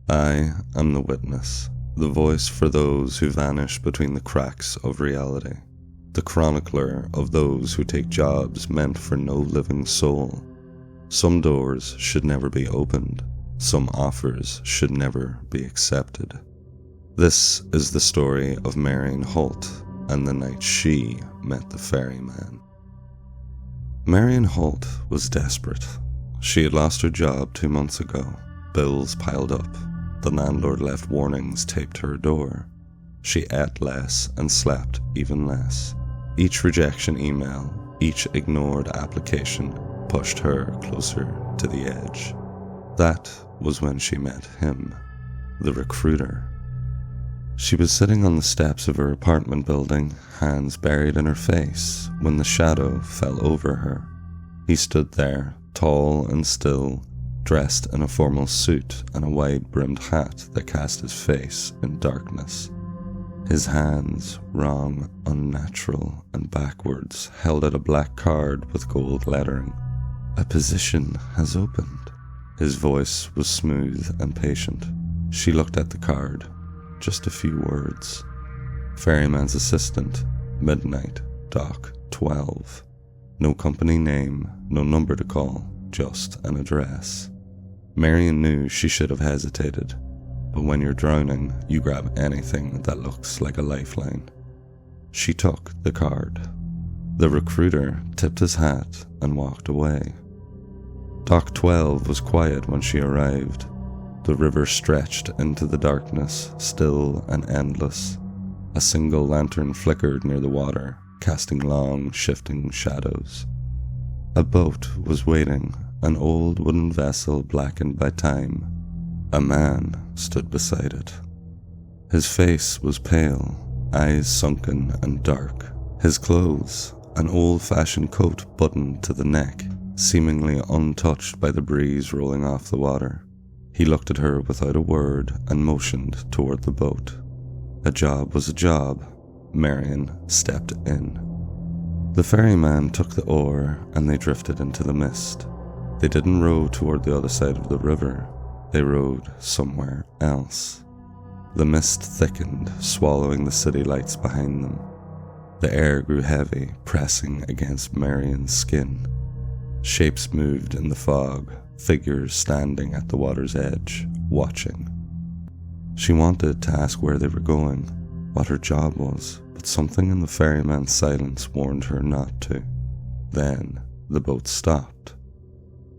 I am the witness, the voice for those who vanish between the cracks of reality, the chronicler of those who take jobs meant for no living soul. Some doors should never be opened, some offers should never be accepted. This is the story of Marion Holt and the night she met the Ferryman. Marion Holt was desperate. She had lost her job 2 months ago. Bills piled up. The landlord left warnings taped to her door. She ate less and slept even less. Each rejection email, each ignored application pushed her closer to the edge. That was when she met him, the recruiter. She was sitting on the steps of her apartment building, hands buried in her face, when the shadow fell over her. He stood there, tall and still, dressed in a formal suit and a wide-brimmed hat that cast his face in darkness. His hands, wrong, unnatural, and backwards, held out a black card with gold lettering. "A position has opened." His voice was smooth and patient. She looked at the card. Just a few words. Ferryman's assistant, midnight, dock 12. No company name, no number to call, just an address. Marion knew she should have hesitated, but when you're drowning, you grab anything that looks like a lifeline. She took the card. The recruiter tipped his hat and walked away. Dock 12 was quiet when she arrived. The river stretched into the darkness, still and endless. A single lantern flickered near the water, casting long, shifting shadows. A boat was waiting, an old wooden vessel blackened by time. A man stood beside it. His face was pale, eyes sunken and dark. His clothes, an old-fashioned coat buttoned to the neck, seemingly untouched by the breeze rolling off the water. He looked at her without a word and motioned toward the boat. A job was a job. Marion stepped in. The ferryman took the oar and they drifted into the mist. They didn't row toward the other side of the river. They rowed somewhere else. The mist thickened, swallowing the city lights behind them. The air grew heavy, pressing against Marion's skin. Shapes moved in the fog, figures standing at the water's edge, watching. She wanted to ask where they were going, what her job was, but something in the ferryman's silence warned her not to. Then the boat stopped.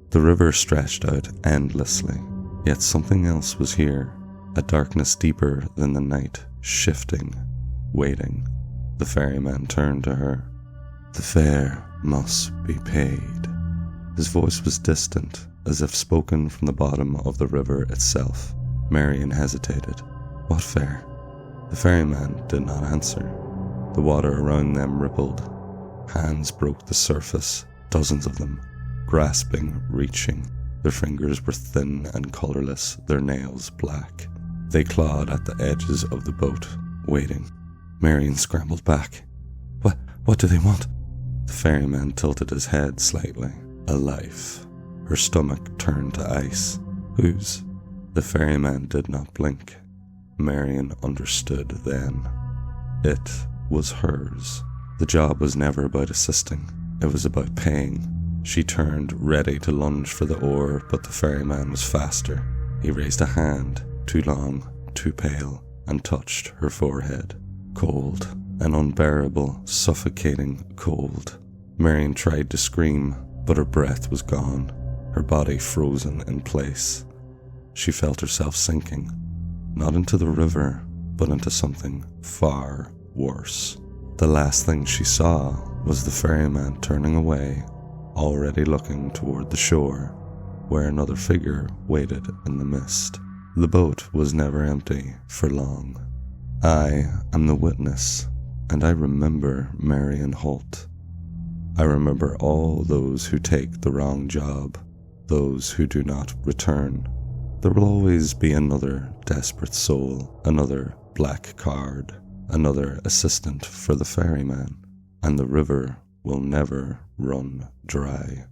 The river stretched out endlessly, yet something else was here, a darkness deeper than the night, shifting, waiting. The ferryman turned to her. "The fare must be paid." His voice was distant, as if spoken from the bottom of the river itself. Marion hesitated. "What fare?" The ferryman did not answer. The water around them rippled. Hands broke the surface, dozens of them, grasping, reaching. Their fingers were thin and colorless, their nails black. They clawed at the edges of the boat, waiting. Marion scrambled back. What do they want?" The ferryman tilted his head slightly. "A life." Her stomach turned to ice. "Whose?" The ferryman did not blink. Marion understood then. It was hers. The job was never about assisting. It was about paying. She turned, ready to lunge for the oar, but the ferryman was faster. He raised a hand, too long, too pale, and touched her forehead. Cold, an unbearable, suffocating cold. Marion tried to scream, but her breath was gone, her body frozen in place. She felt herself sinking, not into the river, but into something far worse. The last thing she saw was the ferryman turning away, already looking toward the shore, where another figure waited in the mist. The boat was never empty for long. I am the witness, and I remember Marion Holt. I remember all those who take the wrong job, those who do not return. There will always be another desperate soul, another black card, another assistant for the ferryman, and the river will never run dry.